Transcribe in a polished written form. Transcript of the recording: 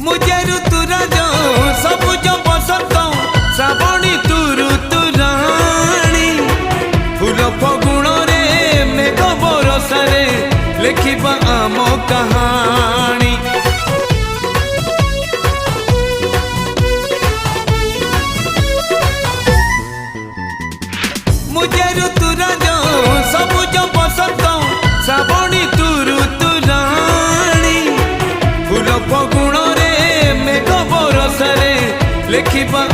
मुझे ऋतुराज सबुज बसंत श्रावणी तू ऋतुराणी फूल फगुण रे मेघ बरसारे लिखिबा आम कहानी। मुझे ऋतुराज सबुज बसंत श्रावणी तू ऋतुराणी फूल फगुण रे मेघ बरसारे लिखिबा